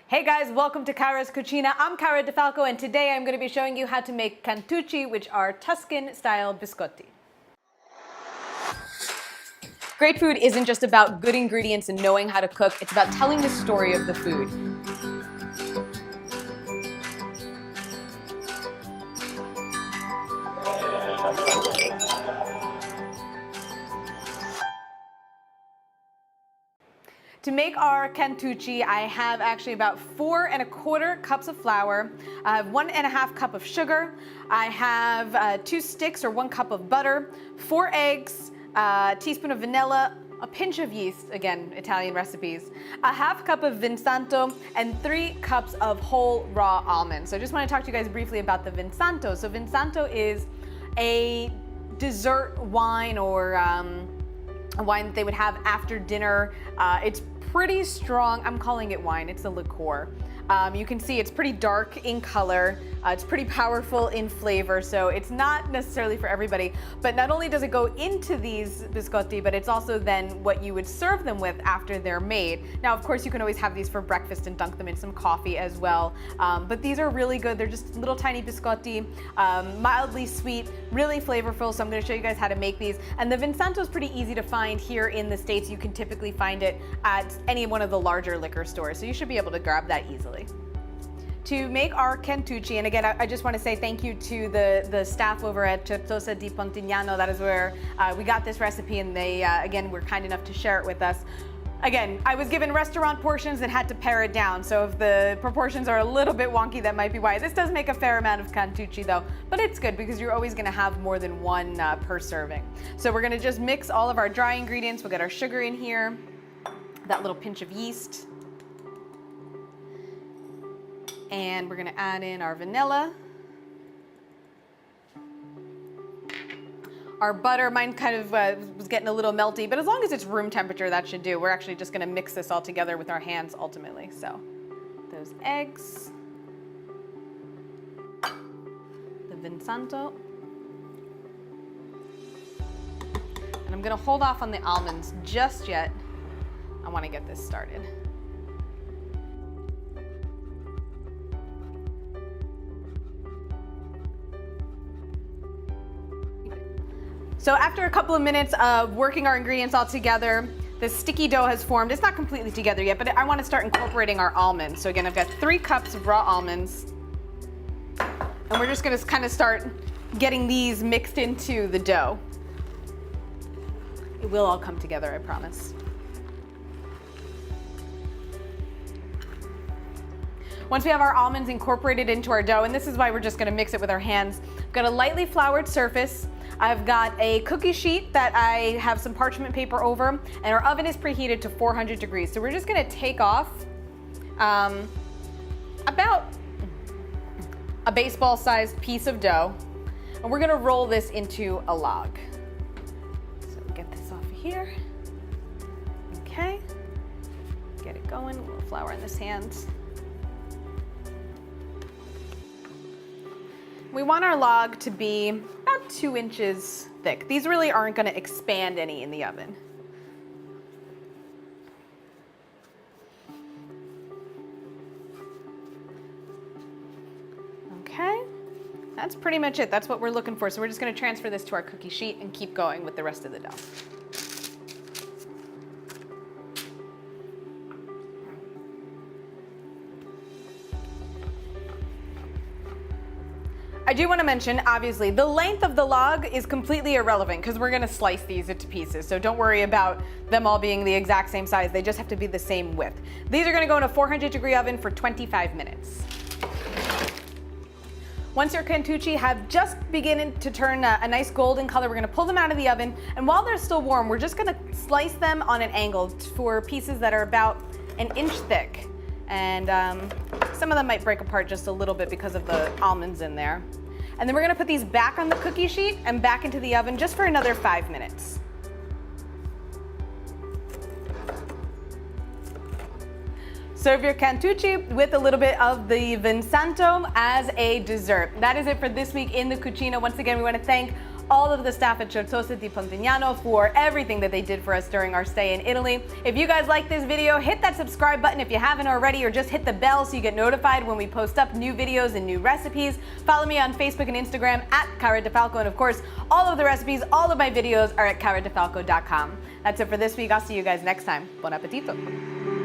Hey guys, welcome to Cara's Cucina. I'm Cara Di Falco, and today I'm going to be showing you how to make cantucci, which are Tuscan-style biscotti. Great food isn't just about good ingredients and knowing how to cook, it's about telling the story of the food. To make our cantucci, I have actually about 4 1/4 cups of flour. I have 1 1/2 cup of sugar. I have 2 sticks or 1 cup of butter, 4 eggs, a teaspoon of vanilla, a pinch of yeast, again, Italian recipes, a 1/2 cup of Vinsanto, and 3 cups of whole raw almonds. So I just want to talk to you guys briefly about the Vinsanto. So Vinsanto is a dessert wine or a wine that they would have after dinner. It's pretty strong. I'm calling it wine. It's a liqueur. You can see it's pretty dark in color. It's pretty powerful in flavor, so it's not necessarily for everybody. But not only does it go into these biscotti, but it's also then what you would serve them with after they're made. Now, of course, you can always have these for breakfast and dunk them in some coffee as well. But these are really good. They're just little tiny biscotti, mildly sweet, really flavorful. So I'm going to show you guys how to make these. And the Vinsanto is pretty easy to find here in the States. You can typically find it at any one of the larger liquor stores, so you should be able to grab that easily. To make our cantucci, and again, I just want to say thank you to the staff over at Certosa di Pontignano. That is where we got this recipe, and they, again, were kind enough to share it with us. Again, I was given restaurant portions and had to pare it down, so if the proportions are a little bit wonky, that might be why. This does make a fair amount of cantucci though, but it's good because you're always going to have more than one per serving. So we're going to just mix all of our dry ingredients. We'll get our sugar in here, that little pinch of yeast. And we're going to add in our vanilla. Our butter, mine kind of was getting a little melty, but as long as it's room temperature, that should do. We're actually just going to mix this all together with our hands ultimately. So those eggs, the Vinsanto, and I'm going to hold off on the almonds just yet. I want to get this started. So after a couple of minutes of working our ingredients all together, the sticky dough has formed. It's not completely together yet, but I want to start incorporating our almonds. So again, I've got 3 cups of raw almonds, and we're just going to kind of start getting these mixed into the dough. It will all come together, I promise. Once we have our almonds incorporated into our dough, and this is why we're just going to mix it with our hands, I've got a lightly floured surface. I've got a cookie sheet that I have some parchment paper over, and our oven is preheated to 400 degrees. So we're just going to take off about a baseball-sized piece of dough, and we're going to roll this into a log. So get this off of here. Okay. Get it going. A little flour in this hand. We want our log to be about 2 inches thick. These really aren't going to expand any in the oven. Okay, that's pretty much it. That's what we're looking for. So we're just going to transfer this to our cookie sheet and keep going with the rest of the dough. I do want to mention, obviously, the length of the log is completely irrelevant because we're going to slice these into pieces. So don't worry about them all being the exact same size. They just have to be the same width. These are going to go in a 400-degree oven for 25 minutes. Once your cantucci have just beginning to turn a nice golden color, we're going to pull them out of the oven. And while they're still warm, we're just going to slice them on an angle for pieces that are about 1 inch thick. And some of them might break apart just a little bit because of the almonds in there. And then we're going to put these back on the cookie sheet and back into the oven just for another 5 minutes. Serve your cantucci with a little bit of the Vinsanto as a dessert. That is it for this week in the Cucina. Once again, we want to thank all of the staff at Certosa di Pontignano for everything that they did for us during our stay in Italy. If you guys like this video, hit that subscribe button if you haven't already, or just hit the bell so you get notified when we post up new videos and new recipes. Follow me on Facebook and Instagram at Cara Di Falco, and of course, all of the recipes, all of my videos are at caradifalco.com. That's it for this week. I'll see you guys next time. Buon appetito!